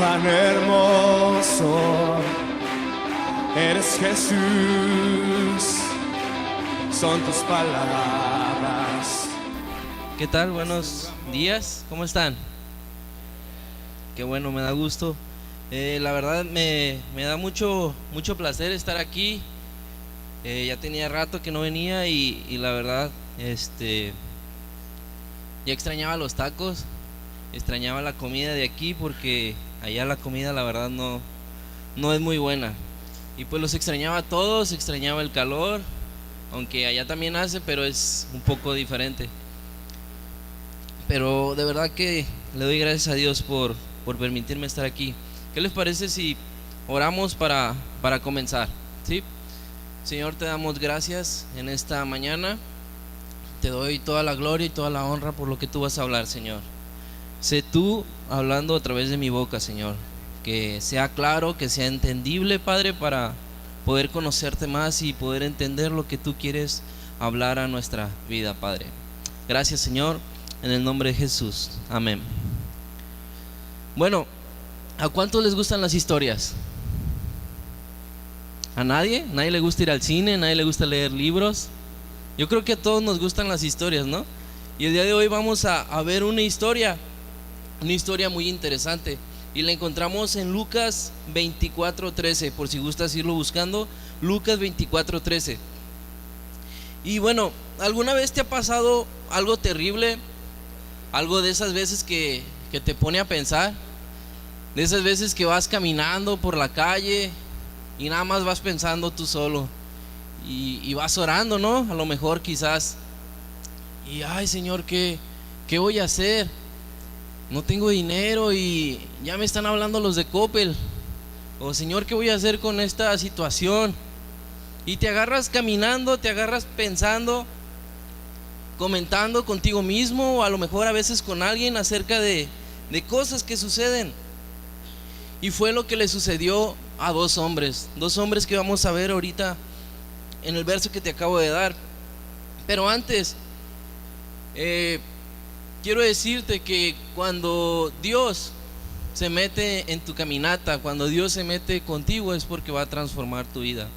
Cuán hermoso eres, Jesús, son tus palabras. ¿Qué tal? Buenos días, ¿cómo están? Qué bueno, me da gusto. La verdad me da mucho placer estar aquí. Ya tenía rato que no venía y la verdad, ya extrañaba los tacos, extrañaba la comida de aquí porque allá la comida la verdad no es muy buena. Y pues los extrañaba a todos, extrañaba el calor, aunque allá también hace, pero es un poco diferente. Pero de verdad que le doy gracias a Dios por permitirme estar aquí. ¿Qué les parece si oramos para comenzar? ¿Sí? Señor, te damos gracias en esta mañana. Te doy toda la gloria y toda la honra por lo que tú vas a hablar, Señor. Sé tú hablando a través de mi boca, Señor. Que sea claro, que sea entendible, Padre, para poder conocerte más y poder entender lo que tú quieres hablar a nuestra vida, Padre. Gracias, Señor, en el nombre de Jesús. Amén. Bueno, ¿a cuántos les gustan las historias? ¿A nadie? ¿Nadie le gusta ir al cine? ¿Nadie le gusta leer libros? Yo creo que a todos nos gustan las historias, ¿no? Y el día de hoy vamos a ver una historia muy interesante. Y la encontramos en Lucas 24:13, por si gustas irlo buscando. Lucas 24:13. Y bueno, ¿alguna vez te ha pasado algo terrible? Algo de esas veces que te pone a pensar. De esas veces que vas caminando por la calle y nada más vas pensando tú solo y vas orando, ¿no? A lo mejor quizás, y ay, Señor, ¿qué voy a hacer? No tengo dinero y ya me están hablando los de Coppel. O Señor, ¿qué voy a hacer con esta situación? Y te agarras caminando, te agarras pensando, comentando contigo mismo, o a lo mejor a veces con alguien acerca de cosas que suceden. Y fue lo que le sucedió a dos hombres que vamos a ver ahorita en el verso que te acabo de dar. Pero antes, quiero decirte que cuando Dios se mete en tu caminata, cuando Dios se mete contigo, es porque va a transformar tu vida.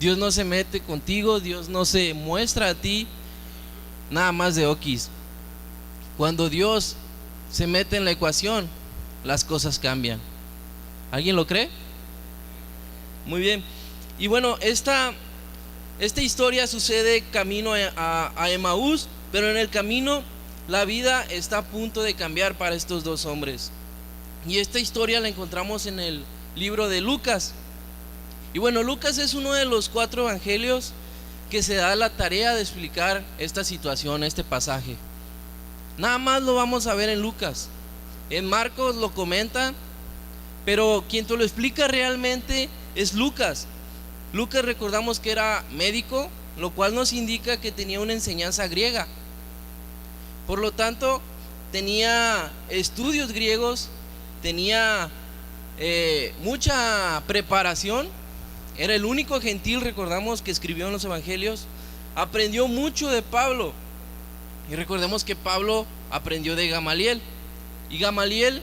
Dios no se mete contigo, Dios no se muestra a ti nada más de oquis. Cuando Dios se mete en la ecuación, las cosas cambian. ¿Alguien lo cree? Muy bien. Y bueno, esta historia sucede camino a Emaús, pero en el camino la vida está a punto de cambiar para estos dos hombres. Y esta historia la encontramos en el libro de Lucas. Y bueno, Lucas es uno de los 4 evangelios que se da la tarea de explicar esta situación, este pasaje. Nada más lo vamos a ver en Lucas. En Marcos lo comenta, pero quien te lo explica realmente es Lucas. Lucas, recordamos que era médico, lo cual nos indica que tenía una enseñanza griega. Por lo tanto, tenía estudios griegos, tenía mucha preparación. Era el único gentil, recordamos, que escribió en los evangelios. Aprendió mucho de Pablo. Y recordemos que Pablo aprendió de Gamaliel. Y Gamaliel,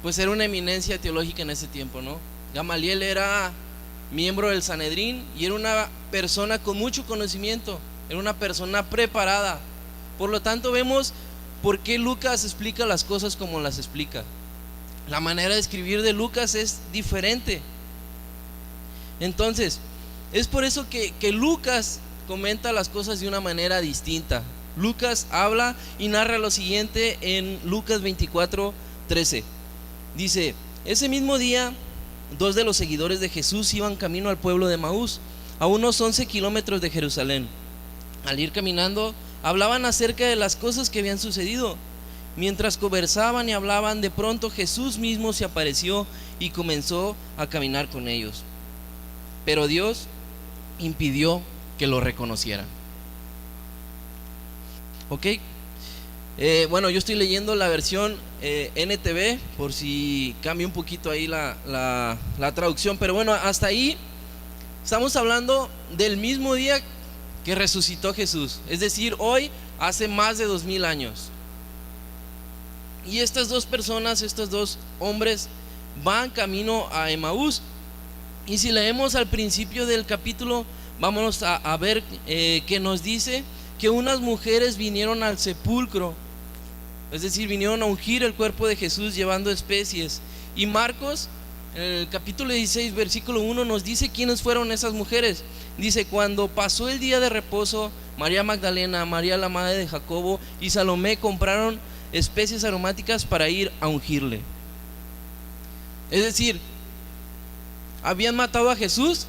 pues era una eminencia teológica en ese tiempo, ¿no? Gamaliel era miembro del Sanedrín y era una persona con mucho conocimiento, era una persona preparada. Por lo tanto, vemos por qué Lucas explica las cosas como las explica. La manera de escribir de Lucas es diferente. Entonces, es por eso que Lucas comenta las cosas de una manera distinta. Lucas habla y narra lo siguiente en Lucas 24:13. Dice: ese mismo día, 2 de los seguidores de Jesús iban camino al pueblo de Emaús, a unos 11 kilómetros de Jerusalén. Al ir caminando, hablaban acerca de las cosas que habían sucedido. Mientras conversaban y hablaban, de pronto Jesús mismo se apareció y comenzó a caminar con ellos. Pero Dios impidió que lo reconocieran. ¿Ok? Bueno, yo estoy leyendo la versión NTV, por si cambia un poquito ahí la traducción. Pero bueno, hasta ahí estamos hablando del mismo día que resucitó Jesús. Es decir, hoy hace más de 2000 años. Y estas dos personas, estos dos hombres, van camino a Emaús. Y si leemos al principio del capítulo, vámonos a ver que nos dice que unas mujeres vinieron al sepulcro, es decir, vinieron a ungir el cuerpo de Jesús llevando especies. Y Marcos, en el capítulo 16, versículo 1, nos dice quiénes fueron esas mujeres. Dice: cuando pasó el día de reposo, María Magdalena, María la madre de Jacobo y Salomé compraron especies aromáticas para ir a ungirle. Es decir, habían matado a Jesús,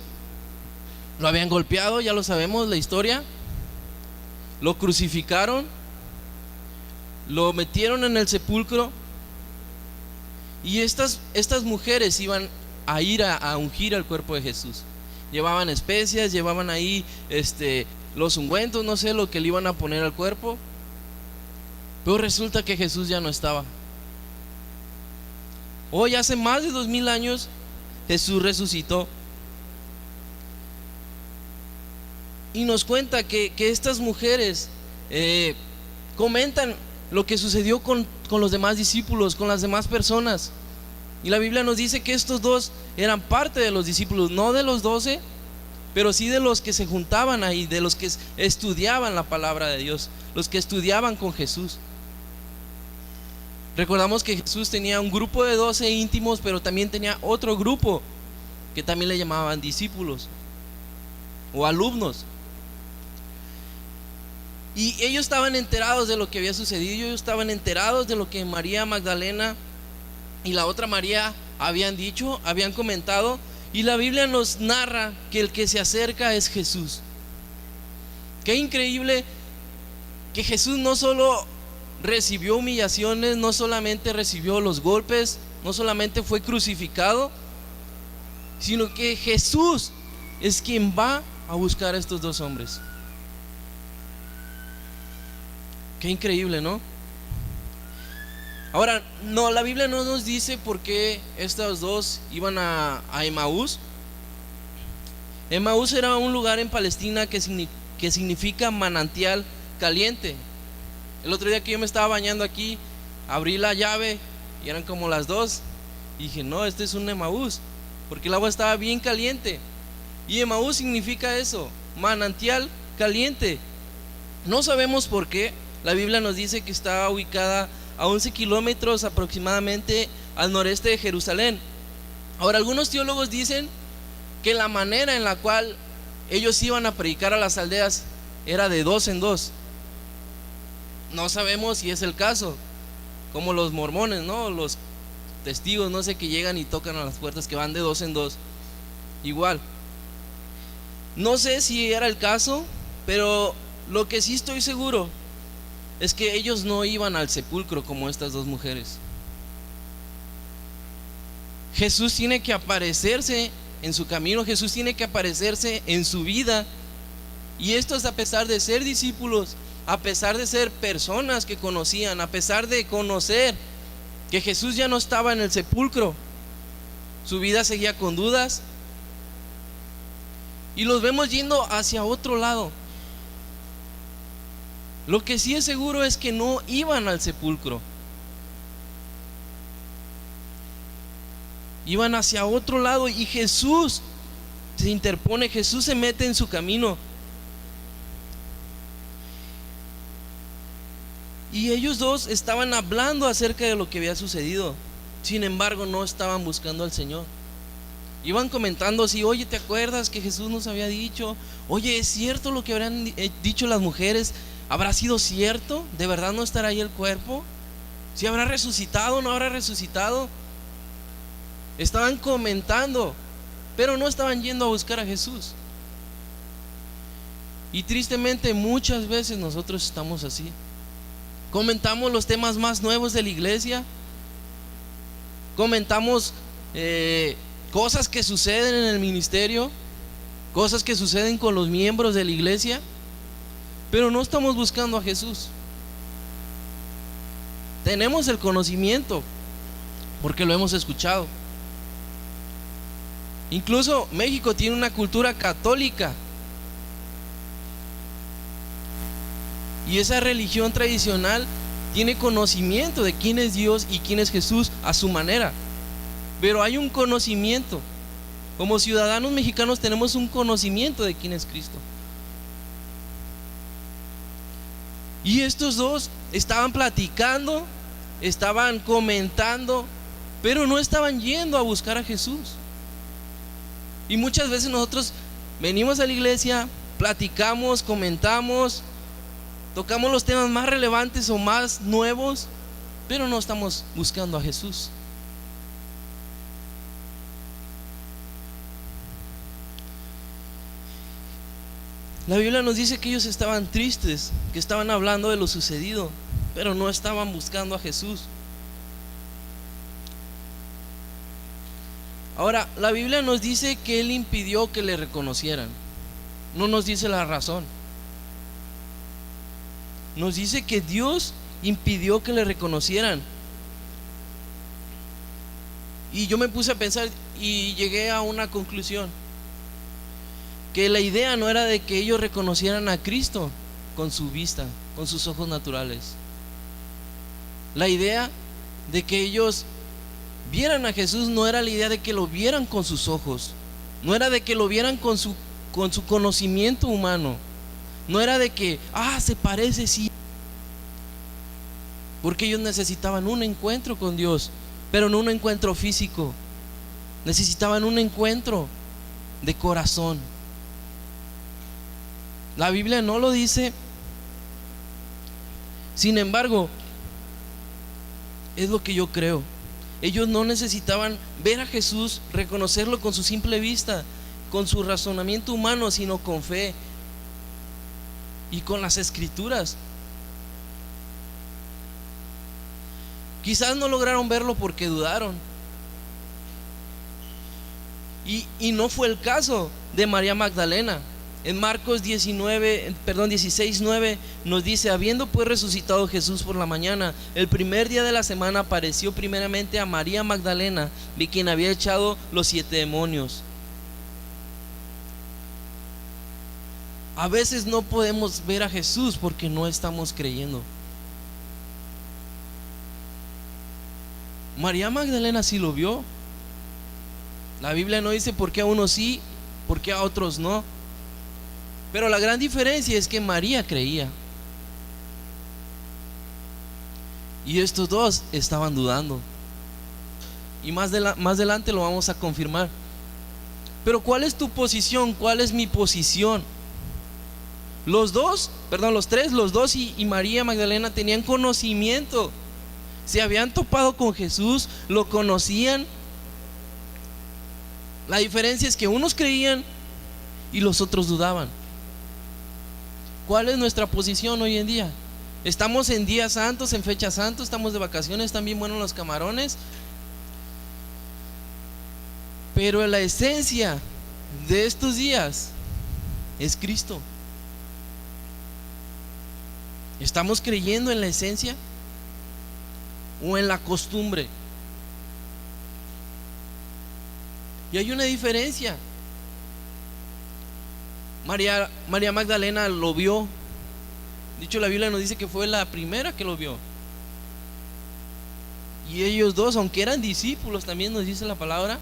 lo habían golpeado, ya lo sabemos la historia, lo crucificaron, lo metieron en el sepulcro, y estas mujeres iban a ir a ungir el cuerpo de Jesús. Llevaban especias, llevaban ahí los ungüentos, no sé lo que le iban a poner al cuerpo. Pero resulta que Jesús ya no estaba. Hoy, hace más de 2000 años, Jesús resucitó. Y nos cuenta que estas mujeres comentan lo que sucedió con los demás discípulos, con las demás personas. Y la Biblia nos dice que estos dos eran parte de los discípulos, no de los 12, pero sí de los que se juntaban ahí, de los que estudiaban la palabra de Dios, los que estudiaban con Jesús. Recordamos que Jesús tenía un grupo de 12 íntimos, pero también tenía otro grupo que también le llamaban discípulos o alumnos. Y ellos estaban enterados de lo que había sucedido, ellos estaban enterados de lo que María Magdalena y la otra María habían dicho, habían comentado. Y la Biblia nos narra que el que se acerca es Jesús. Qué increíble que Jesús no solo recibió humillaciones, no solamente recibió los golpes, no solamente fue crucificado, sino que Jesús es quien va a buscar a estos dos hombres. Qué increíble, ¿no? Ahora, no, la Biblia no nos dice por qué estos dos iban a Emaús. Emaús era un lugar en Palestina que significa manantial caliente. El otro día que yo me estaba bañando aquí, abrí la llave y eran como las 2. Y dije: no, este es un Emaús, porque el agua estaba bien caliente. Y Emaús significa eso, manantial caliente. No sabemos por qué. La Biblia nos dice que está ubicada a 11 kilómetros aproximadamente al noreste de Jerusalén. Ahora, algunos teólogos dicen que la manera en la cual ellos iban a predicar a las aldeas era de 2 en 2. No sabemos si es el caso, como los mormones, ¿no? Los testigos, no sé, que llegan y tocan a las puertas, que van de 2 en 2. Igual. No sé si era el caso, pero lo que sí estoy seguro es que ellos no iban al sepulcro como estas dos mujeres. Jesús tiene que aparecerse en su camino, Jesús tiene que aparecerse en su vida. Y esto es a pesar de ser discípulos, a pesar de ser personas que conocían, a pesar de conocer que Jesús ya no estaba en el sepulcro. Su vida seguía con dudas. Y los vemos yendo hacia otro lado. Lo que sí es seguro es que no iban al sepulcro. Iban hacia otro lado, y Jesús se interpone, Jesús se mete en su camino. Y ellos dos estaban hablando acerca de lo que había sucedido. Sin embargo, no estaban buscando al Señor. Iban comentando así: oye, ¿te acuerdas que Jesús nos había dicho? Oye, ¿es cierto lo que habrán dicho las mujeres? ¿Habrá sido cierto? ¿De verdad no estará ahí el cuerpo? ¿Si habrá resucitado o no habrá resucitado? Estaban comentando, pero no estaban yendo a buscar a Jesús. Y tristemente muchas veces nosotros estamos así. Comentamos los temas más nuevos de la iglesia, comentamos cosas que suceden en el ministerio, cosas que suceden con los miembros de la iglesia, pero no estamos buscando a Jesús. Tenemos el conocimiento porque lo hemos escuchado. Incluso México tiene una cultura católica, y esa religión tradicional tiene conocimiento de quién es Dios y quién es Jesús a su manera. Pero hay un conocimiento. Como ciudadanos mexicanos tenemos un conocimiento de quién es Cristo. Y estos dos estaban platicando, estaban comentando, pero no estaban yendo a buscar a Jesús. Y muchas veces nosotros venimos a la iglesia, platicamos, comentamos, tocamos los temas más relevantes o más nuevos, pero no estamos buscando a Jesús. La Biblia nos dice que ellos estaban tristes, que estaban hablando de lo sucedido, pero no estaban buscando a Jesús. Ahora, la Biblia nos dice que Él impidió que le reconocieran. No nos dice la razón. Nos dice que Dios impidió que le reconocieran. Y yo me puse a pensar y llegué a una conclusión. Que la idea no era de que ellos reconocieran a Cristo con su vista, con sus ojos naturales. La idea de que ellos vieran a Jesús no era la idea de que lo vieran con sus ojos, no era de que lo vieran con su conocimiento humano, no era de que, se parece, sí, porque ellos necesitaban un encuentro con Dios, pero no un encuentro físico, necesitaban un encuentro de corazón. La Biblia no lo dice, sin embargo, es lo que yo creo. Ellos no necesitaban ver a Jesús, reconocerlo con su simple vista, con su razonamiento humano, sino con fe y con las escrituras. Quizás no lograron verlo porque dudaron. Y no fue el caso de María Magdalena. En Marcos 16:9 nos dice: habiendo pues resucitado Jesús por la mañana, el primer día de la semana apareció primeramente a María Magdalena, de quien había echado los 7 demonios. A veces no podemos ver a Jesús porque no estamos creyendo. María Magdalena sí lo vio. La Biblia no dice por qué a unos sí, por qué a otros no. Pero la gran diferencia es que María creía y estos dos estaban dudando. Y más adelante lo vamos a confirmar. Pero ¿cuál es tu posición? ¿Cuál es mi posición? Los tres y María Magdalena tenían conocimiento. Se habían topado con Jesús, lo conocían. La diferencia es que unos creían y los otros dudaban. ¿Cuál es nuestra posición hoy en día? Estamos en días santos, en fechas santos, estamos de vacaciones, están bien buenos los camarones. Pero la esencia de estos días es Cristo. ¿Estamos creyendo en la esencia o en la costumbre? Y hay una diferencia. María Magdalena lo vio. Dicho, la Biblia nos dice que fue la primera que lo vio. Y ellos dos, aunque eran discípulos, también nos dice la palabra,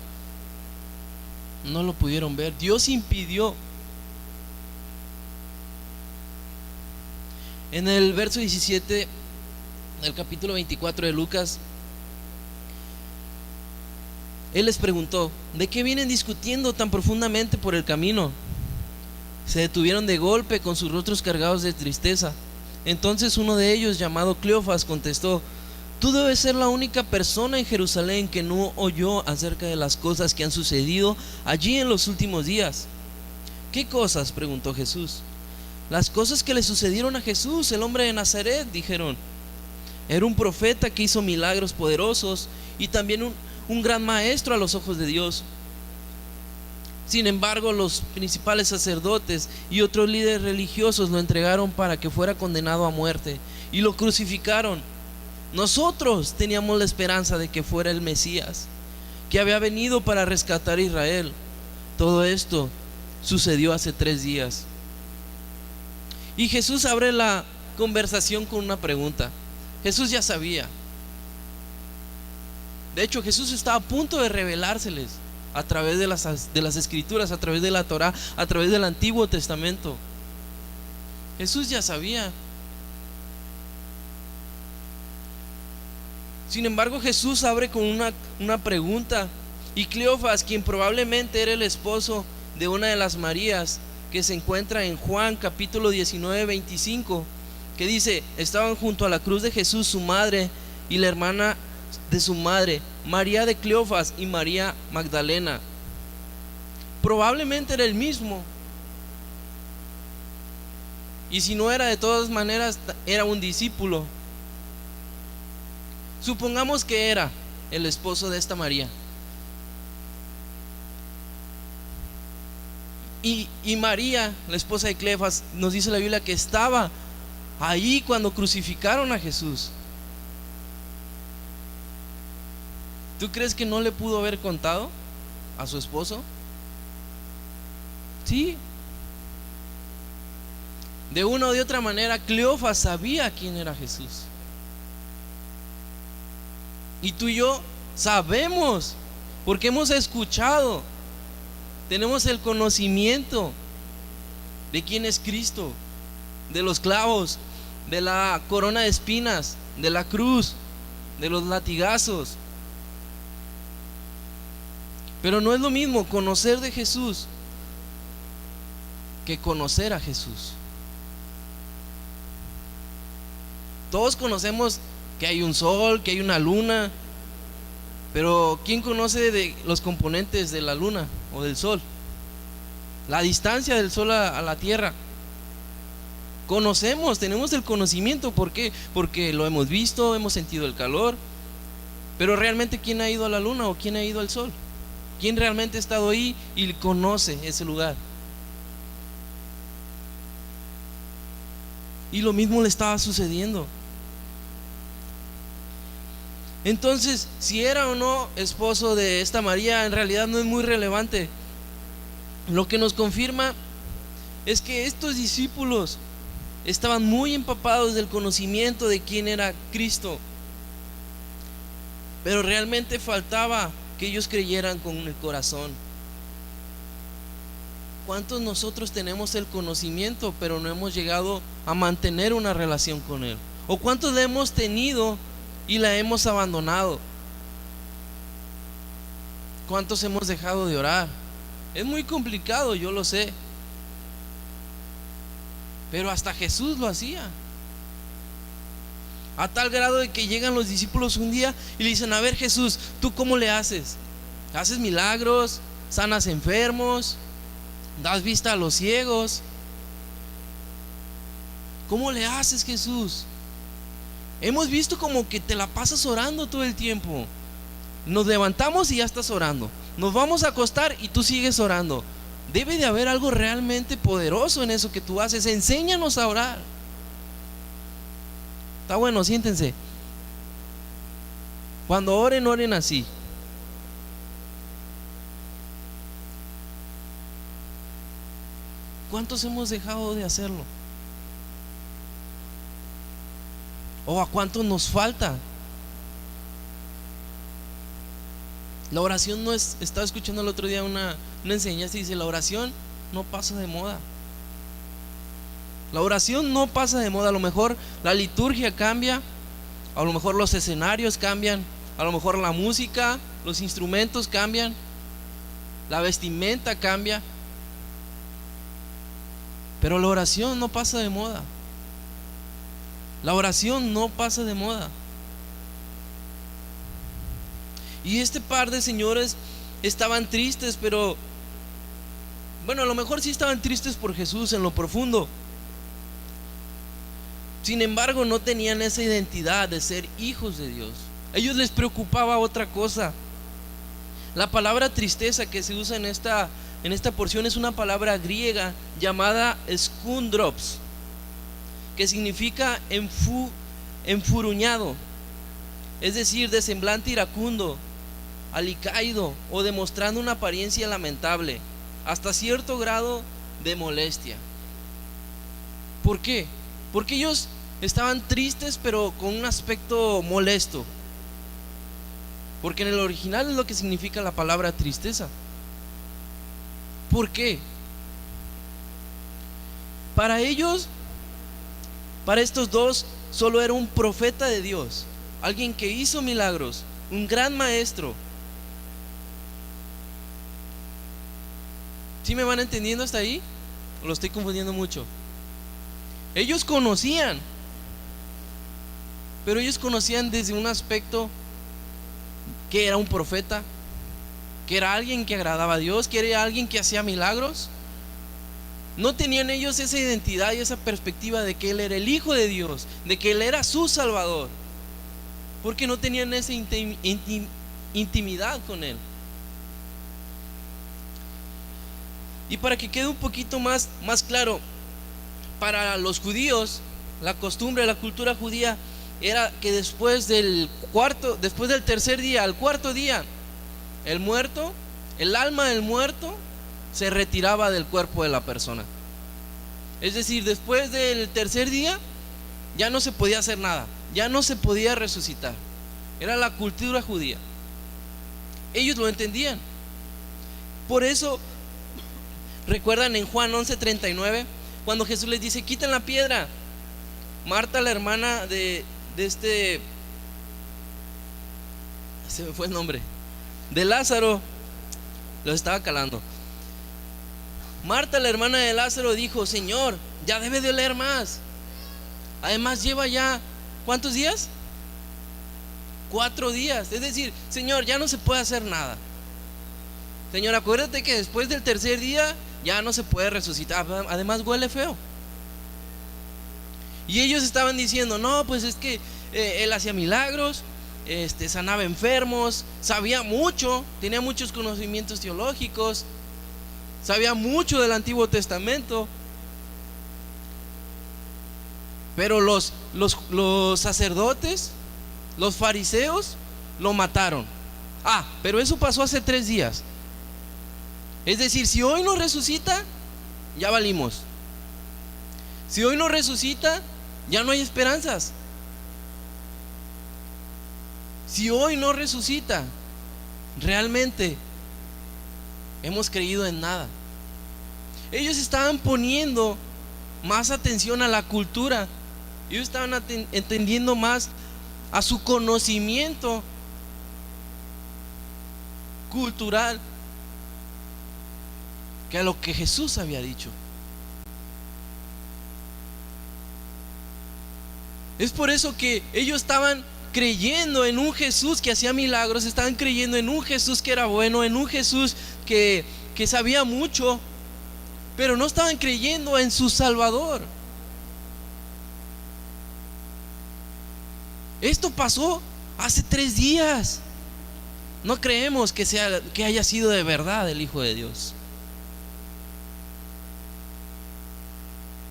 no lo pudieron ver. Dios impidió. En el verso 17 del capítulo 24 de Lucas, Él les preguntó: ¿de qué vienen discutiendo tan profundamente por el camino? Se detuvieron de golpe con sus rostros cargados de tristeza. Entonces uno de ellos, llamado Cleofas, contestó: tú debes ser la única persona en Jerusalén que no oyó acerca de las cosas que han sucedido allí en los últimos días. ¿Qué cosas?, preguntó Jesús. Las cosas que le sucedieron a Jesús, el hombre de Nazaret, dijeron. Era un profeta que hizo milagros poderosos y también un gran maestro a los ojos de Dios. Sin embargo, los principales sacerdotes y otros líderes religiosos lo entregaron para que fuera condenado a muerte y lo crucificaron. Nosotros teníamos la esperanza de que fuera el Mesías, que había venido para rescatar a Israel. Todo esto sucedió hace 3 días. Y Jesús abre la conversación con una pregunta. Jesús ya sabía. De hecho, Jesús estaba a punto de revelárseles a través de las escrituras, a través de la Torá, a través del Antiguo Testamento. Jesús ya sabía. Sin embargo, Jesús abre con una pregunta. Y Cleofas, quien probablemente era el esposo de una de las Marías, que se encuentra en Juan capítulo 19, 25, que dice: estaban junto a la cruz de Jesús su madre y la hermana de su madre, María de Cleofas y María Magdalena. Probablemente era el mismo. Y si no era, de todas maneras era un discípulo. Supongamos que era el esposo de esta María. Y María, la esposa de Cleofas, nos dice la Biblia que estaba ahí cuando crucificaron a Jesús. ¿Tú crees que no le pudo haber contado a su esposo? Sí. De una o de otra manera, Cleofas sabía quién era Jesús. Y tú y yo sabemos, porque hemos escuchado, tenemos el conocimiento de quién es Cristo, de los clavos, de la corona de espinas, de la cruz, de los latigazos. Pero no es lo mismo conocer de Jesús que conocer a Jesús. Todos conocemos que hay un sol, que hay una luna, pero ¿quién conoce de los componentes de la luna o del sol? La distancia del sol a la tierra. Conocemos, tenemos el conocimiento. ¿Por qué? Porque lo hemos visto, hemos sentido el calor. Pero realmente, ¿quién ha ido a la luna o quién ha ido al sol? ¿Quién realmente ha estado ahí y conoce ese lugar? Y lo mismo le estaba sucediendo. Entonces, si era o no esposo de esta María, en realidad no es muy relevante. Lo que nos confirma es que estos discípulos estaban muy empapados del conocimiento de quién era Cristo, pero realmente faltaba que ellos creyeran con el corazón. ¿Cuántos nosotros tenemos el conocimiento, pero no hemos llegado a mantener una relación con Él? ¿O cuántos la hemos tenido y la hemos abandonado? ¿Cuántos hemos dejado de orar? Es muy complicado, yo lo sé, pero hasta Jesús lo hacía. A tal grado de que llegan los discípulos un día y le dicen: a ver, Jesús, ¿tú cómo le haces? ¿Haces milagros? ¿Sanas enfermos? ¿Das vista a los ciegos? ¿Cómo le haces, Jesús? Hemos visto como que te la pasas orando todo el tiempo. Nos levantamos y ya estás orando. Nos vamos a acostar y tú sigues orando. Debe de haber algo realmente poderoso en eso que tú haces. Enséñanos a orar. Está bueno, siéntense. Cuando oren, oren así. ¿Cuántos hemos dejado de hacerlo? ¿O a cuántos nos falta? La oración no es. Estaba escuchando el otro día una enseñanza y dice: la oración no pasa de moda. La oración no pasa de moda. A lo mejor la liturgia cambia, a lo mejor los escenarios cambian, a lo mejor la música, los instrumentos cambian, la vestimenta cambia, pero la oración no pasa de moda. La oración no pasa de moda. Y este par de señores estaban tristes, pero bueno, a lo mejor sí estaban tristes por Jesús en lo profundo. Sin embargo, no tenían esa identidad de ser hijos de Dios. A ellos les preocupaba otra cosa. La palabra tristeza que se usa en esta porción es una palabra griega llamada skundrops, que significa enfuruñado, es decir, de semblante iracundo, alicaído o demostrando una apariencia lamentable, hasta cierto grado de molestia. ¿Por qué? Porque ellos estaban tristes, pero con un aspecto molesto, porque en el original es lo que significa la palabra tristeza. ¿Por qué? Para ellos, para estos dos, solo era un profeta de Dios, alguien que hizo milagros, un gran maestro. ¿Sí me van entendiendo hasta ahí? ¿O lo estoy confundiendo mucho? Ellos conocían, pero ellos conocían desde un aspecto que era un profeta, que era alguien que agradaba a Dios, que era alguien que hacía milagros. No tenían ellos esa identidad y esa perspectiva de que Él era el Hijo de Dios, de que Él era su Salvador, porque no tenían esa intimidad con Él. Y para que quede un poquito más claro, para los judíos, la costumbre, la cultura judía era que después del tercer día, al cuarto día, el alma del muerto se retiraba del cuerpo de la persona. Es decir, después del tercer día ya no se podía hacer nada, ya no se podía resucitar. Era la cultura judía. Ellos lo entendían. Por eso, recuerdan en Juan 11:39, cuando Jesús les dice: quiten la piedra. Marta, la hermana de se me fue el nombre, de Lázaro, lo estaba calando. Marta, la hermana de Lázaro, dijo: Señor, ya debe de oler más. Además lleva ya, ¿cuántos días? 4 días. Es decir, Señor, ya no se puede hacer nada. Señor, acuérdate que después del tercer día ya no se puede resucitar. Además huele feo. Y ellos estaban diciendo: no, pues es que Él hacía milagros, sanaba enfermos, sabía mucho, tenía muchos conocimientos teológicos, sabía mucho del Antiguo Testamento. Pero los sacerdotes, los fariseos, lo mataron. Pero eso pasó hace 3 días. Es decir, si hoy no resucita, ya valimos. Si hoy no resucita, ya no hay esperanzas. Si hoy no resucita, realmente hemos creído en nada. Ellos estaban poniendo más atención a la cultura. Ellos estaban entendiendo más a su conocimiento cultural que a lo que Jesús había dicho. Es por eso que ellos estaban creyendo en un Jesús que hacía milagros, estaban creyendo en un Jesús que era bueno, en un Jesús que sabía mucho, pero no estaban creyendo en su Salvador. Esto pasó hace 3 días. No creemos que haya sido de verdad el Hijo de Dios.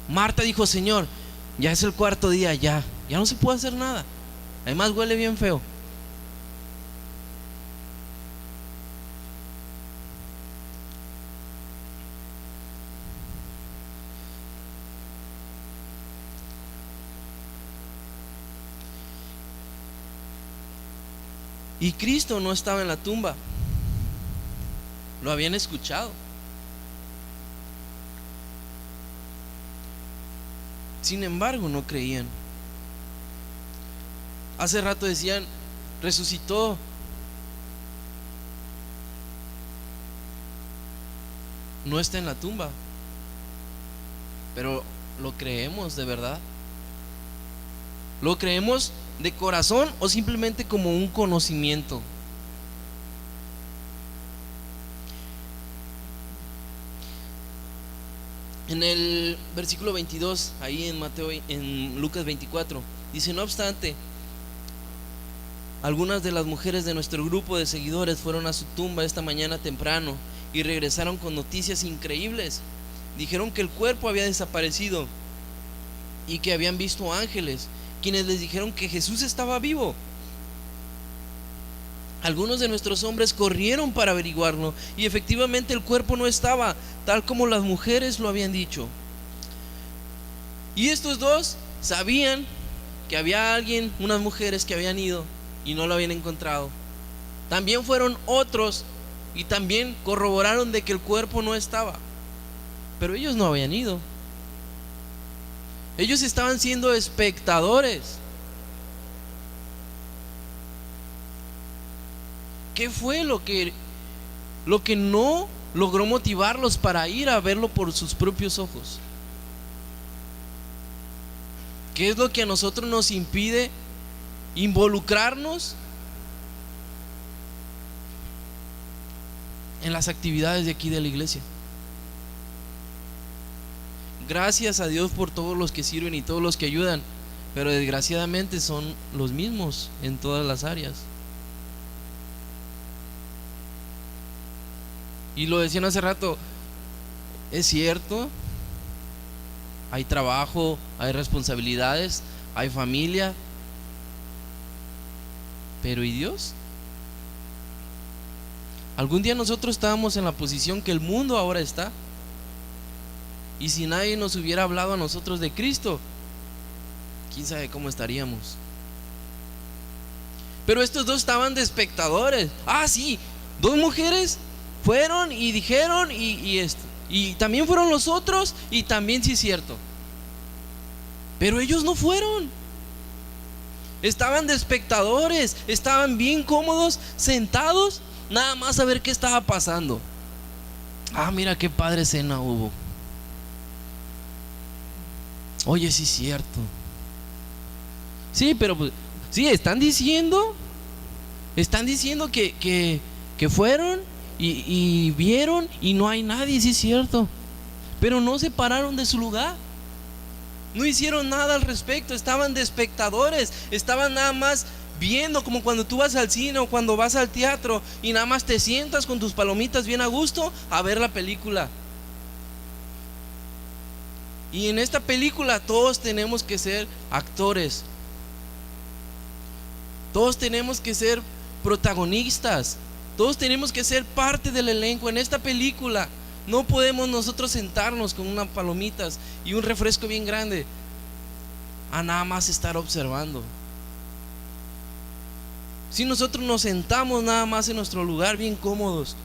Marta dijo: Señor, ya es el 4.º día, ya no se puede hacer nada. Además huele bien feo. Y Cristo no estaba en la tumba. Lo habían escuchado. Sin embargo, no creían. Hace rato decían: resucitó. No está en la tumba. Pero ¿lo creemos de verdad? ¿Lo creemos de corazón o simplemente como un conocimiento? En el versículo 22, ahí en Lucas 24, dice: no obstante, algunas de las mujeres de nuestro grupo de seguidores fueron a su tumba esta mañana temprano y regresaron con noticias increíbles. Dijeron que el cuerpo había desaparecido y que habían visto ángeles, quienes les dijeron que Jesús estaba vivo. Algunos de nuestros hombres corrieron para averiguarlo y efectivamente el cuerpo no estaba tal como las mujeres lo habían dicho. Y estos dos sabían que había alguien, unas mujeres que habían ido y no lo habían encontrado. También fueron otros y también corroboraron de que el cuerpo no estaba, pero ellos no habían ido. Ellos estaban siendo espectadores. ¿Qué fue lo que no logró motivarlos para ir a verlo por sus propios ojos? ¿Qué es lo que a nosotros nos impide involucrarnos en las actividades de aquí de la iglesia? Gracias a Dios por todos los que sirven y todos los que ayudan, pero desgraciadamente son los mismos en todas las áreas. Y lo decían hace rato, es cierto, hay trabajo, hay responsabilidades, hay familia, pero ¿y Dios? Algún día nosotros estábamos en la posición que el mundo ahora está, y si nadie nos hubiera hablado a nosotros de Cristo, quién sabe cómo estaríamos. Pero estos dos estaban de espectadores. Ah, sí, dos mujeres fueron y dijeron y esto, y también fueron los otros, y también sí es cierto, pero ellos no fueron. Estaban de espectadores, estaban bien cómodos, sentados, nada más a ver qué estaba pasando. Ah, mira qué padre cena hubo. Oye, sí es cierto. Sí, pero pues, sí, están diciendo que fueron y vieron y no hay nadie, sí es cierto, pero no se pararon de su lugar, no hicieron nada al respecto, estaban de espectadores, estaban nada más viendo, como cuando tú vas al cine o cuando vas al teatro y nada más te sientas con tus palomitas bien a gusto a ver la película. Y en esta película todos tenemos que ser actores, todos tenemos que ser protagonistas, todos tenemos que ser parte del elenco. En esta película no podemos nosotros sentarnos con unas palomitas y un refresco bien grande a nada más estar observando. Si nosotros nos sentamos nada más en nuestro lugar bien cómodos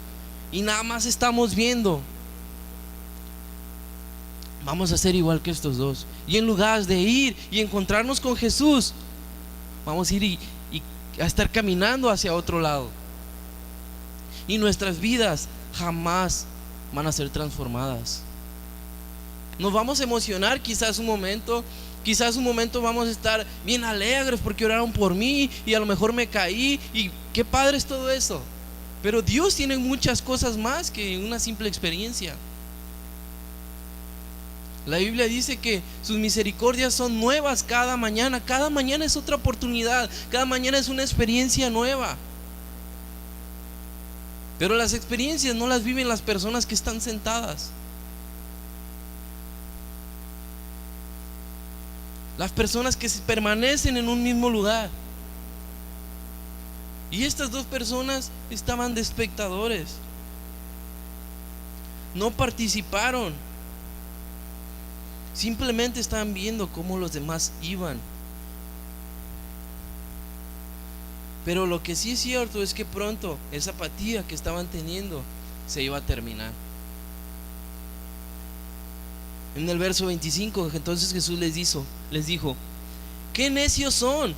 y nada más estamos viendo, vamos a ser igual que estos dos. Y en lugar de ir y encontrarnos con Jesús, vamos a ir y a estar caminando hacia otro lado. Y nuestras vidas jamás van a ser transformadas. Nos vamos a emocionar quizás un momento vamos a estar bien alegres porque oraron por mí y a lo mejor me caí y qué padre es todo eso. Pero Dios tiene muchas cosas más que una simple experiencia. La Biblia dice que sus misericordias son nuevas cada mañana es otra oportunidad, cada mañana es una experiencia nueva. Pero las experiencias no las viven las personas que están sentadas. Las personas que permanecen en un mismo lugar. Y estas dos personas estaban de espectadores. No participaron. Simplemente estaban viendo cómo los demás iban. Pero lo que sí es cierto es que pronto esa apatía que estaban teniendo se iba a terminar. En el verso 25, entonces Jesús les dijo: ¿qué necios son?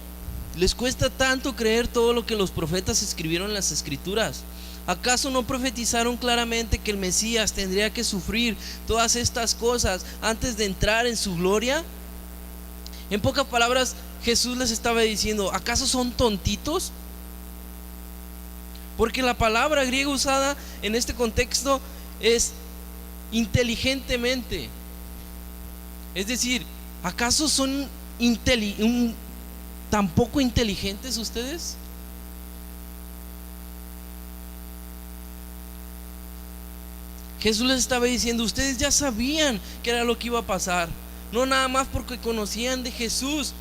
¿Les cuesta tanto creer todo lo que los profetas escribieron en las escrituras? ¿Acaso no profetizaron claramente que el Mesías tendría que sufrir todas estas cosas antes de entrar en su gloria? En pocas palabras, Jesús les estaba diciendo: ¿acaso son tontitos? Porque la palabra griega usada en este contexto es inteligentemente. Es decir, ¿acaso son tan poco inteligentes ustedes? Jesús les estaba diciendo: ustedes ya sabían que era lo que iba a pasar, no nada más porque conocían de Jesús,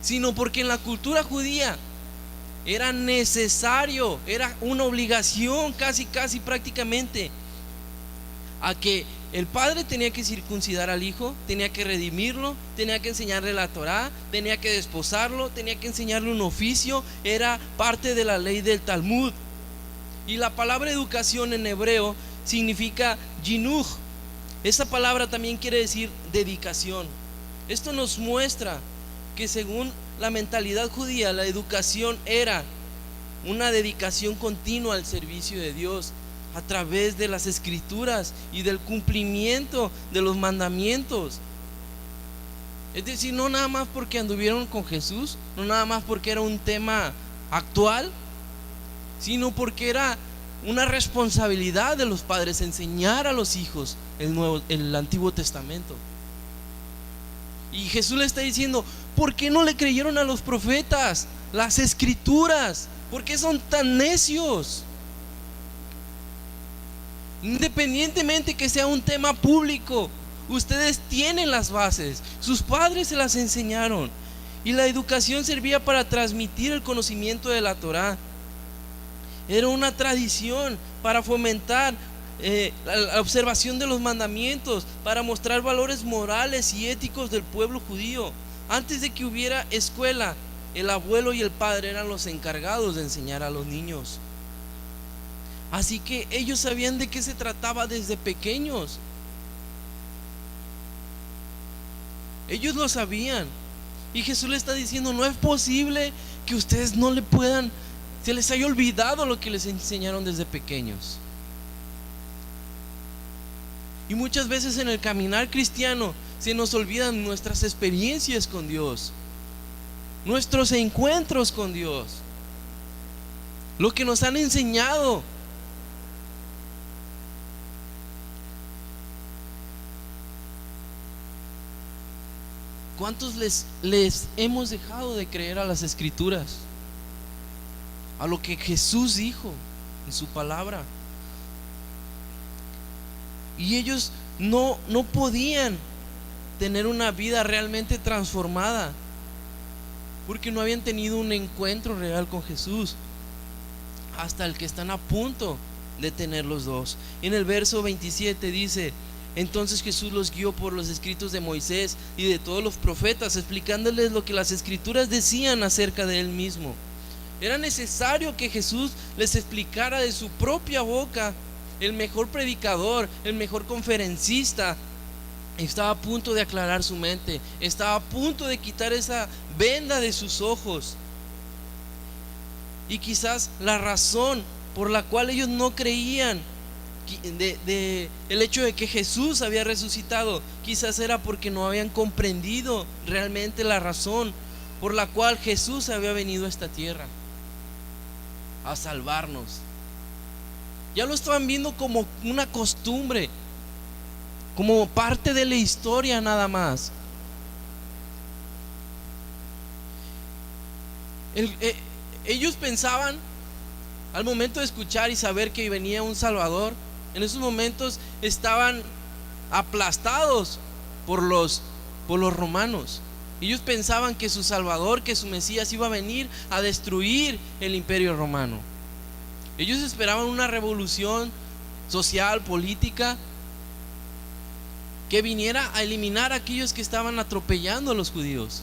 sino porque en la cultura judía era necesario, era una obligación casi prácticamente a que el padre tenía que circuncidar al hijo, tenía que redimirlo, tenía que enseñarle la Torá, tenía que desposarlo, tenía que enseñarle un oficio, era parte de la ley del Talmud. Y la palabra educación en hebreo significa jinuj. Esa palabra también quiere decir dedicación. Esto nos muestra que según la mentalidad judía, la educación era una dedicación continua al servicio de Dios a través de las escrituras y del cumplimiento de los mandamientos. Es decir, no nada más porque anduvieron con Jesús, no nada más porque era un tema actual, sino porque era una responsabilidad de los padres enseñar a los hijos el Antiguo Testamento. Y Jesús le está diciendo: ¿por qué no le creyeron a los profetas, las escrituras? ¿Por qué son tan necios? Independientemente que sea un tema público, ustedes tienen las bases, sus padres se las enseñaron, y la educación servía para transmitir el conocimiento de la Torá. Era una tradición para fomentar la observación de los mandamientos, para mostrar valores morales y éticos del pueblo judío. Antes de que hubiera escuela, el abuelo y el padre eran los encargados de enseñar a los niños. Así que ellos sabían de qué se trataba desde pequeños. Ellos lo sabían. Y Jesús le está diciendo: no es posible que ustedes no le puedan, se les haya olvidado lo que les enseñaron desde pequeños. Y muchas veces en el caminar cristiano se nos olvidan nuestras experiencias con Dios, nuestros encuentros con Dios, lo que nos han enseñado. ¿Cuántos les hemos dejado de creer a las escrituras, a lo que Jesús dijo en su palabra? Y ellos no podían tener una vida realmente transformada porque no habían tenido un encuentro real con Jesús, hasta el que están a punto de tener los dos. En el verso 27 dice: entonces Jesús los guió por los escritos de Moisés y de todos los profetas, explicándoles lo que las escrituras decían acerca de él mismo. Era necesario que Jesús les explicara de su propia boca. El mejor predicador, el mejor conferencista, estaba a punto de aclarar su mente, estaba a punto de quitar esa venda de sus ojos. Y quizás la razón por la cual ellos no creían el hecho de que Jesús había resucitado, quizás era porque no habían comprendido realmente la razón por la cual Jesús había venido a esta tierra a salvarnos. Ya lo estaban viendo como una costumbre, como parte de la historia nada más. Ellos pensaban, al momento de escuchar y saber que venía un Salvador, en esos momentos estaban aplastados por los romanos. Ellos pensaban que su Salvador, que su Mesías iba a venir a destruir el imperio romano. Ellos esperaban una revolución social, política, que viniera a eliminar a aquellos que estaban atropellando a los judíos.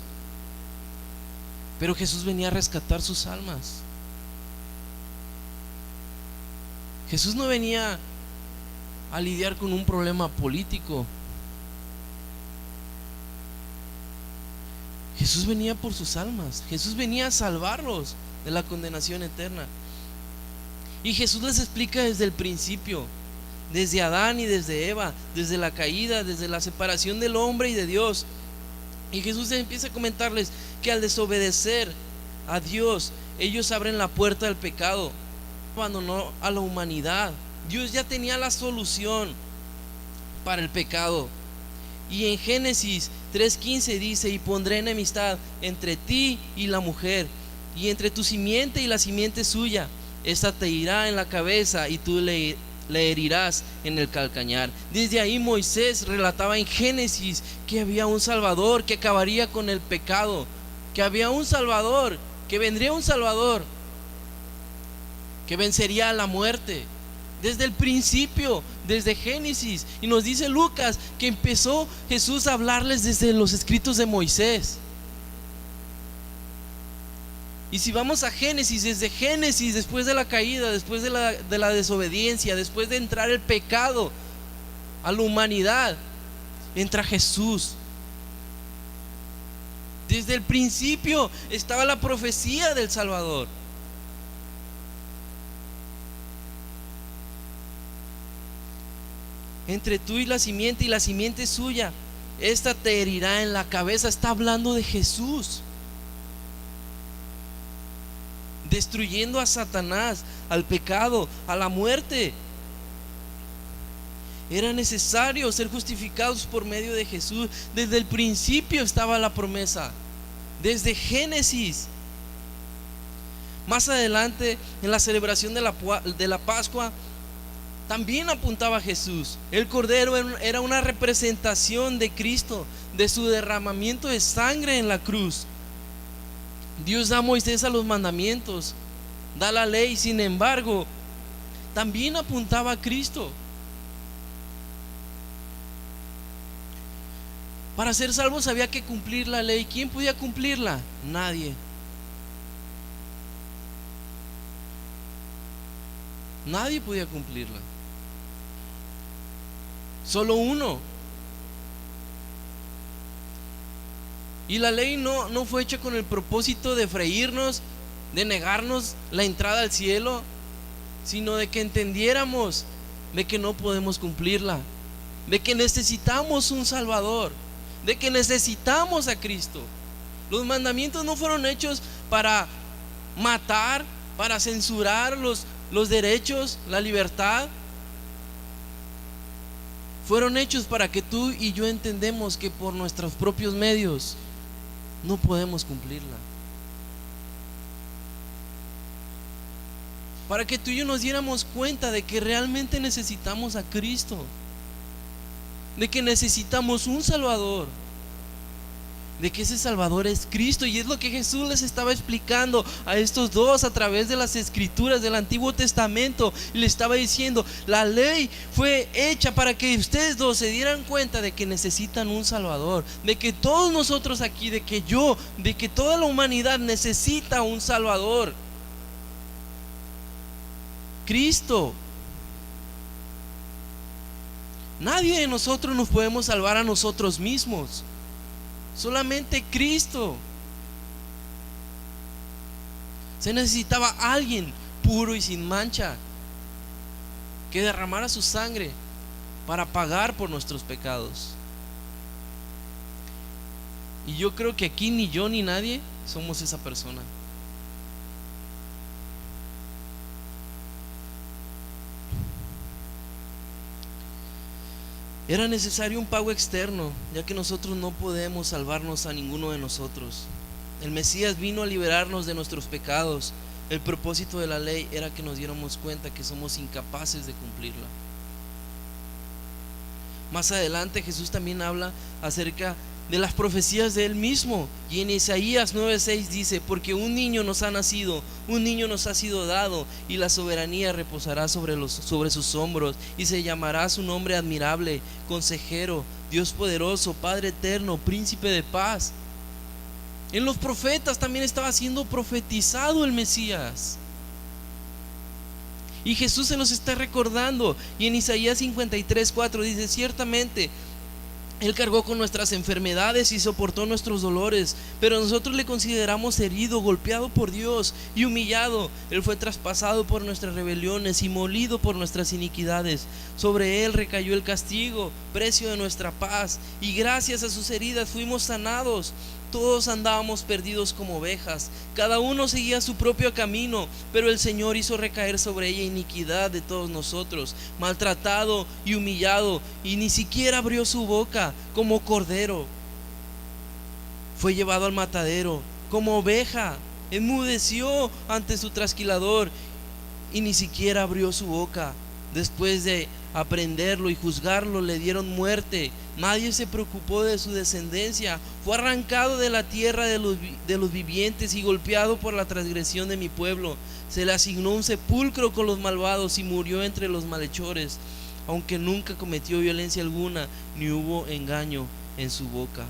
Pero Jesús venía a rescatar sus almas. Jesús no venía a lidiar con un problema político. Jesús venía por sus almas. Jesús venía a salvarlos de la condenación eterna. Y Jesús les explica desde el principio, desde Adán y desde Eva, desde la caída, desde la separación del hombre y de Dios. Y Jesús empieza a comentarles que al desobedecer a Dios, ellos abren la puerta del pecado. Abandonó a la humanidad. Dios ya tenía la solución para el pecado. Y en Génesis 3:15 dice: y pondré enemistad entre ti y la mujer, y entre tu simiente y la simiente suya. Esta te irá en la cabeza y tú le herirás en el calcañar. Desde ahí Moisés relataba en Génesis que había un Salvador que acabaría con el pecado, que había un Salvador, que vendría un Salvador que vencería a la muerte. Desde el principio, desde Génesis. Y nos dice Lucas que empezó Jesús a hablarles desde los escritos de Moisés. Y si vamos a Génesis, desde Génesis, después de la caída, después de la desobediencia, después de entrar el pecado a la humanidad, entra Jesús. Desde el principio estaba la profecía del Salvador. Entre tú y la simiente suya, esta te herirá en la cabeza. Está hablando de Jesús, destruyendo a Satanás, al pecado, a la muerte. Era necesario ser justificados por medio de Jesús. Desde el principio estaba la promesa, desde Génesis. Más adelante, en la celebración de la Pascua, también apuntaba a Jesús. El Cordero era una representación de Cristo, de su derramamiento de sangre en la cruz. Dios da a Moisés a los mandamientos, da la ley, sin embargo, también apuntaba a Cristo. Para ser salvos había que cumplir la ley. ¿Quién podía cumplirla? Nadie. Nadie podía cumplirla. Solo uno. Y la ley no fue hecha con el propósito de freírnos, de negarnos la entrada al cielo, sino de que entendiéramos de que no podemos cumplirla, de que necesitamos un Salvador, de que necesitamos a Cristo. Los mandamientos no fueron hechos para matar, para censurar los derechos, la libertad. Fueron hechos para que tú y yo entendemos que por nuestros propios medios no podemos cumplirla. Para que tú y yo nos diéramos cuenta de que realmente necesitamos a Cristo, de que necesitamos un Salvador, de que ese Salvador es Cristo. Y es lo que Jesús les estaba explicando a estos dos a través de las escrituras del Antiguo Testamento. Y le estaba diciendo, la ley fue hecha para que ustedes dos se dieran cuenta de que necesitan un Salvador, de que todos nosotros aquí, de que toda la humanidad necesita un Salvador, Cristo. Nadie de nosotros nos podemos salvar a nosotros mismos. Solamente Cristo. Se necesitaba alguien puro y sin mancha que derramara su sangre para pagar por nuestros pecados. Y yo creo que aquí ni yo ni nadie somos esa persona. Era necesario un pago externo, ya que nosotros no podemos salvarnos a ninguno de nosotros. El Mesías vino a liberarnos de nuestros pecados. El propósito de la ley era que nos diéramos cuenta que somos incapaces de cumplirla. Más adelante Jesús también habla acerca de las profecías de Él mismo. Y en Isaías 9:6 dice: porque un niño nos ha nacido, un niño nos ha sido dado, y la soberanía reposará sobre sus hombros, y se llamará su nombre admirable, consejero, Dios poderoso, Padre eterno, príncipe de paz. En los profetas también estaba siendo profetizado el Mesías. Y Jesús se los está recordando. Y en Isaías 53:4 dice: ciertamente Él cargó con nuestras enfermedades y soportó nuestros dolores, pero nosotros le consideramos herido, golpeado por Dios y humillado. Él fue traspasado por nuestras rebeliones y molido por nuestras iniquidades. Sobre Él recayó el castigo, precio de nuestra paz, y gracias a sus heridas fuimos sanados. Todos andábamos perdidos como ovejas, cada uno seguía su propio camino, pero el Señor hizo recaer sobre ella iniquidad de todos nosotros. Maltratado y humillado, y ni siquiera abrió su boca. Como cordero fue llevado al matadero, como oveja enmudeció ante su trasquilador, y ni siquiera abrió su boca. Después de aprenderlo y juzgarlo, le dieron muerte. Nadie se preocupó de su descendencia. Fue arrancado de la tierra de los vivientes y golpeado por la transgresión de mi pueblo. Se le asignó un sepulcro con los malvados y murió entre los malhechores, aunque nunca cometió violencia alguna, ni hubo engaño en su boca.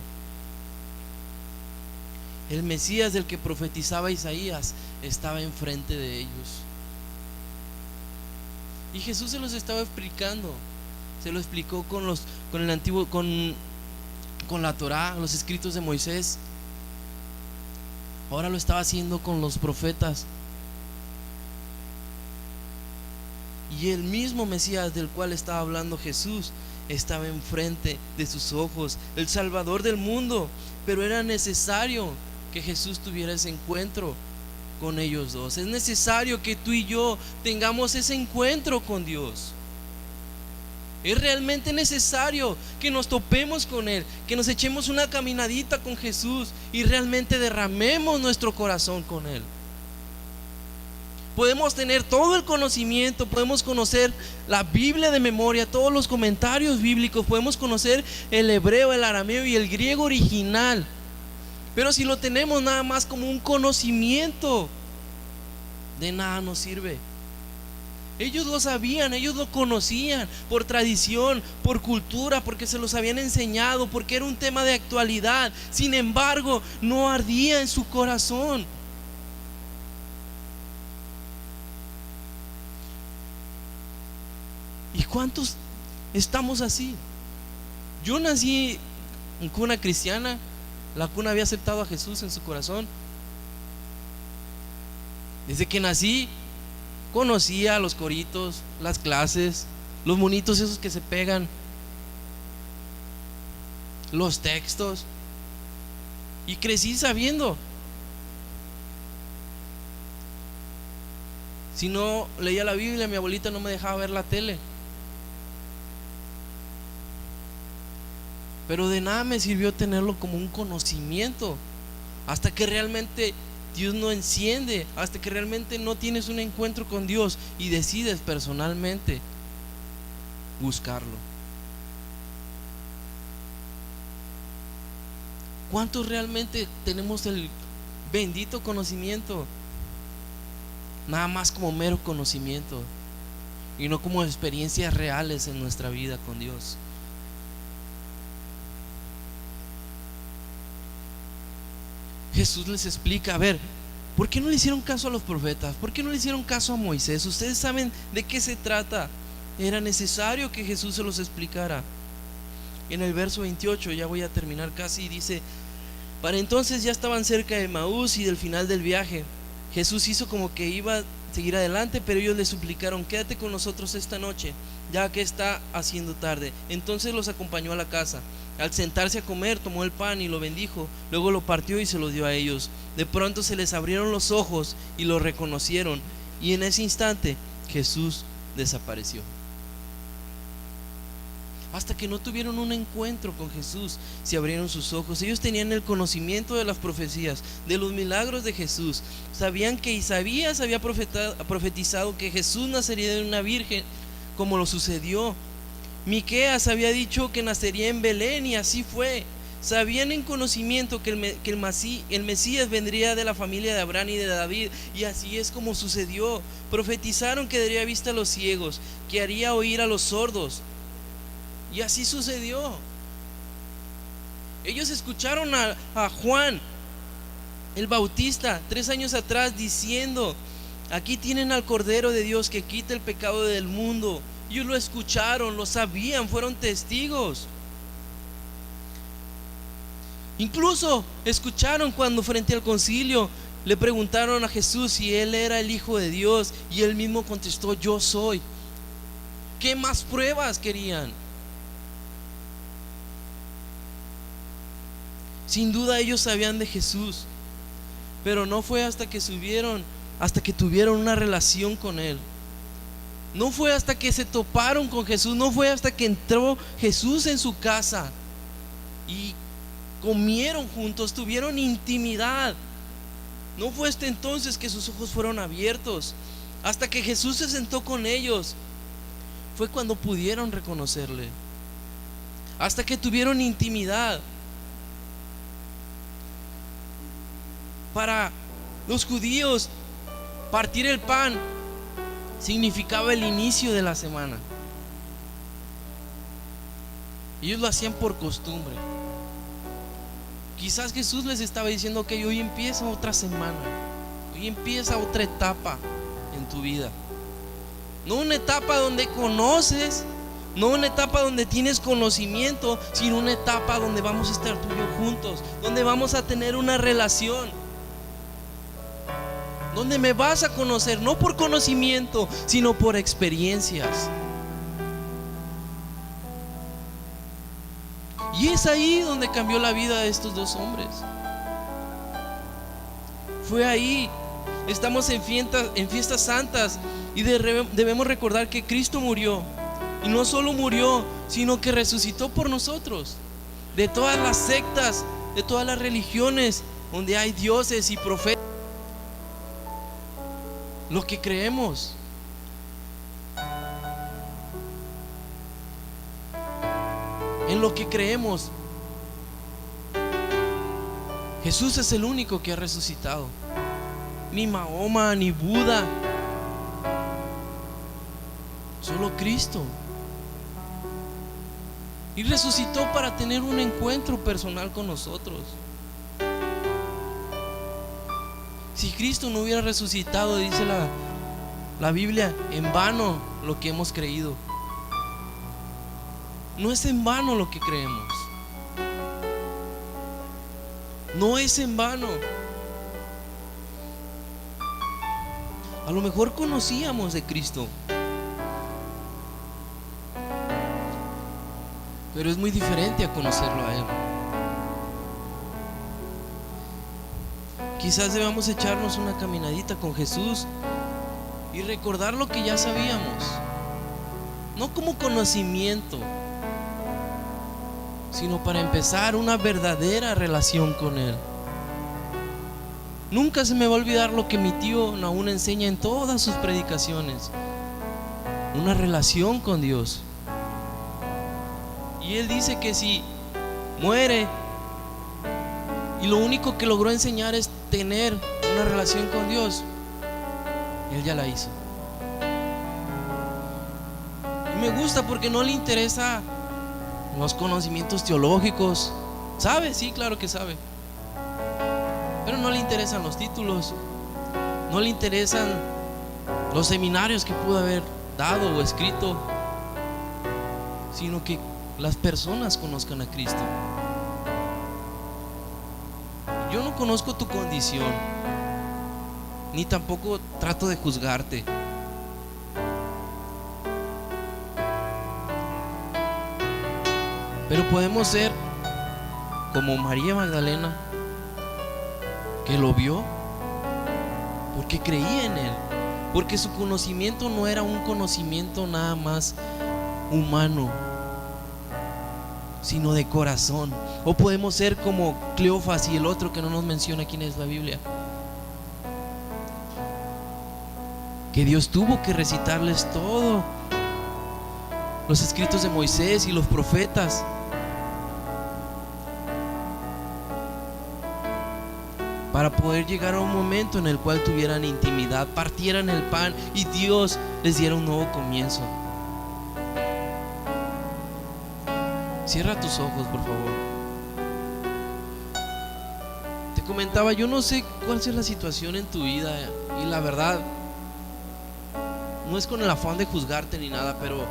El Mesías del que profetizaba Isaías estaba enfrente de ellos. Y Jesús se los estaba explicando. Se lo explicó con el antiguo, con la Torá, los escritos de Moisés. Ahora lo estaba haciendo con los profetas. Y el mismo Mesías del cual estaba hablando Jesús estaba enfrente de sus ojos, el Salvador del mundo. Pero era necesario que Jesús tuviera ese encuentro con ellos dos. Es necesario que tú y yo tengamos ese encuentro con Dios. Es realmente necesario que nos topemos con Él, que nos echemos una caminadita con Jesús y realmente derramemos nuestro corazón con Él. Podemos tener todo el conocimiento, podemos conocer la Biblia de memoria, todos los comentarios bíblicos, podemos conocer el hebreo, el arameo y el griego original. Pero si lo tenemos nada más como un conocimiento, de nada nos sirve. Ellos lo sabían, ellos lo conocían por tradición, por cultura, porque se los habían enseñado, porque era un tema de actualidad. Sin embargo, no ardía en su corazón. ¿Y cuántos estamos así? Yo nací en cuna cristiana. La cuna había aceptado a Jesús en su corazón. Desde que nací conocía los coritos, las clases, los monitos esos que se pegan, los textos, y crecí sabiendo. Si no leía la Biblia, mi abuelita no me dejaba ver la tele. Pero de nada me sirvió tenerlo como un conocimiento, hasta que realmente Dios no enciende, hasta que realmente no tienes un encuentro con Dios y decides personalmente buscarlo. ¿Cuántos realmente tenemos el bendito conocimiento? Nada más como mero conocimiento y no como experiencias reales en nuestra vida con Dios. Jesús les explica, a ver, ¿por qué no le hicieron caso a los profetas? ¿Por qué no le hicieron caso a Moisés? Ustedes saben de qué se trata. Era necesario que Jesús se los explicara. En el verso 28, ya voy a terminar casi, dice: para entonces ya estaban cerca de Emaús y del final del viaje. Jesús hizo como que iba a seguir adelante, pero ellos le suplicaron: quédate con nosotros esta noche, ya que está haciendo tarde. Entonces los acompañó a la casa. Al sentarse a comer, tomó el pan y lo bendijo, luego lo partió y se lo dio a ellos. De pronto se les abrieron los ojos y lo reconocieron, y en ese instante Jesús desapareció. Hasta que no tuvieron un encuentro con Jesús, se abrieron sus ojos. Ellos tenían el conocimiento de las profecías, de los milagros de Jesús. Sabían que Isaías había profetizado que Jesús nacería de una virgen, como lo sucedió. Miqueas había dicho que nacería en Belén, y así fue. Sabían en conocimiento que el Mesías vendría de la familia de Abraham y de David, y así es como sucedió. Profetizaron que daría vista a los ciegos, que haría oír a los sordos, y así sucedió. Ellos escucharon a Juan el Bautista 3 años atrás diciendo: aquí tienen al Cordero de Dios que quita el pecado del mundo. Ellos lo escucharon, lo sabían, fueron testigos. Incluso escucharon cuando frente al concilio le preguntaron a Jesús si él era el Hijo de Dios, y él mismo contestó: yo soy. ¿Qué más pruebas querían? Sin duda ellos sabían de Jesús, pero no fue hasta que tuvieron una relación con Él. No fue hasta que se toparon con Jesús, no fue hasta que entró Jesús en su casa y comieron juntos, tuvieron intimidad. No fue hasta entonces que sus ojos fueron abiertos, hasta que Jesús se sentó con ellos. fue cuando pudieron reconocerle, hasta que tuvieron intimidad. Para los judíos, partir el pan significaba el inicio de la semana. Ellos lo hacían por costumbre. Quizás Jesús les estaba diciendo que hoy empieza otra semana, hoy empieza otra etapa en tu vida. No una etapa donde conoces, no una etapa donde tienes conocimiento, sino una etapa donde vamos a estar tú y yo juntos, donde vamos a tener una relación, donde me vas a conocer, no por conocimiento, sino por experiencias. Y es ahí donde cambió la vida de estos dos hombres. Fue ahí. Estamos en fiestas santas y debemos recordar que Cristo murió. Y no solo murió, sino que resucitó por nosotros. De todas las sectas, de todas las religiones donde hay dioses y profetas, lo que creemos, en lo que creemos, Jesús es el único que ha resucitado. Ni Mahoma, ni Buda, solo Cristo. Y resucitó para tener un encuentro personal con nosotros. Si Cristo no hubiera resucitado, dice la Biblia, en vano lo que hemos creído. No es en vano lo que creemos. No es en vano. A lo mejor conocíamos de Cristo, pero es muy diferente a conocerlo a Él. Quizás debamos echarnos una caminadita con Jesús y recordar lo que ya sabíamos, no como conocimiento, sino para empezar una verdadera relación con Él. Nunca se me va a olvidar lo que mi tío Nahún enseña en todas sus predicaciones: una relación con Dios. Y él dice que si muere y lo único que logró enseñar es tener una relación con Dios, él ya la hizo. Y me gusta porque no le interesa los conocimientos teológicos. ¿Sabe? Sí, claro que sabe. Pero no le interesan los títulos, no le interesan los seminarios que pudo haber dado o escrito, sino que las personas conozcan a Cristo. Yo no conozco tu condición, ni tampoco trato de juzgarte. Pero podemos ser como María Magdalena, que lo vio porque creía en Él, porque su conocimiento no era un conocimiento nada más humano, sino de corazón. O podemos ser como Cleofas y el otro que no nos menciona quién es la Biblia, que Dios tuvo que recitarles todo los escritos de Moisés y los profetas para poder llegar a un momento en el cual tuvieran intimidad, partieran el pan y Dios les diera un nuevo comienzo. Cierra tus ojos, por favor. Te comentaba, yo no sé cuál sea la situación en tu vida, y la verdad no es con el afán de juzgarte ni nada, pero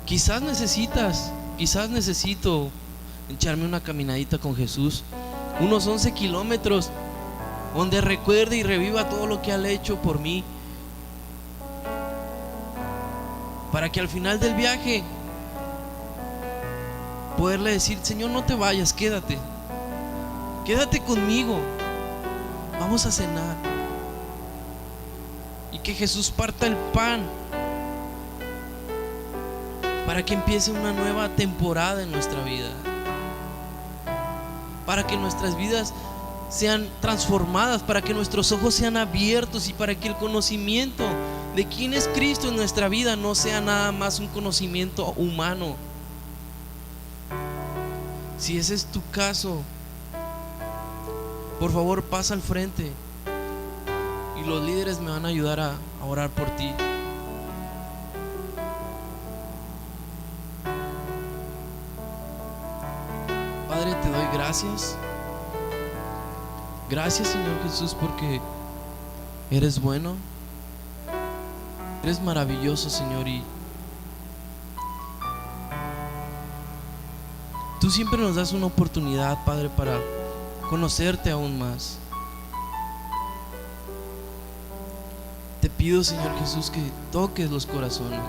quizás necesito echarme una caminadita con Jesús, unos 11 kilómetros, donde recuerde y reviva todo lo que ha hecho por mí, para que al final del viaje poderle decir: Señor, no te vayas, quédate conmigo, vamos a cenar. Y que Jesús parta el pan para que empiece una nueva temporada en nuestra vida, para que nuestras vidas sean transformadas, para que nuestros ojos sean abiertos y para que el conocimiento de quién es Cristo en nuestra vida no sea nada más un conocimiento humano. Si ese es tu caso, por favor pasa al frente y los líderes me van a ayudar a orar por ti. Padre, te doy gracias. Gracias, Señor Jesús, porque eres bueno, eres maravilloso, Señor, y tú siempre nos das una oportunidad, Padre, para conocerte aún más. Te pido, Señor Jesús, que toques los corazones,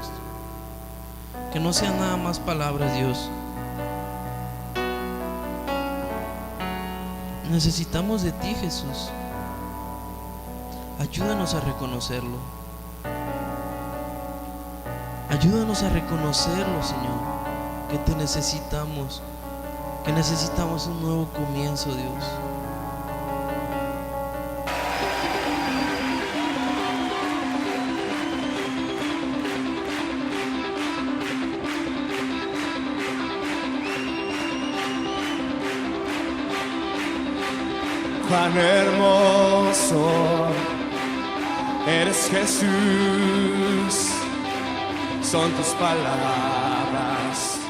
que no sean nada más palabras, Dios. Necesitamos de ti, Jesús. Ayúdanos a reconocerlo. Ayúdanos a reconocerlo, Señor, que te necesitamos, que necesitamos un nuevo comienzo, Dios. Cuán hermoso eres, Jesús, son tus palabras.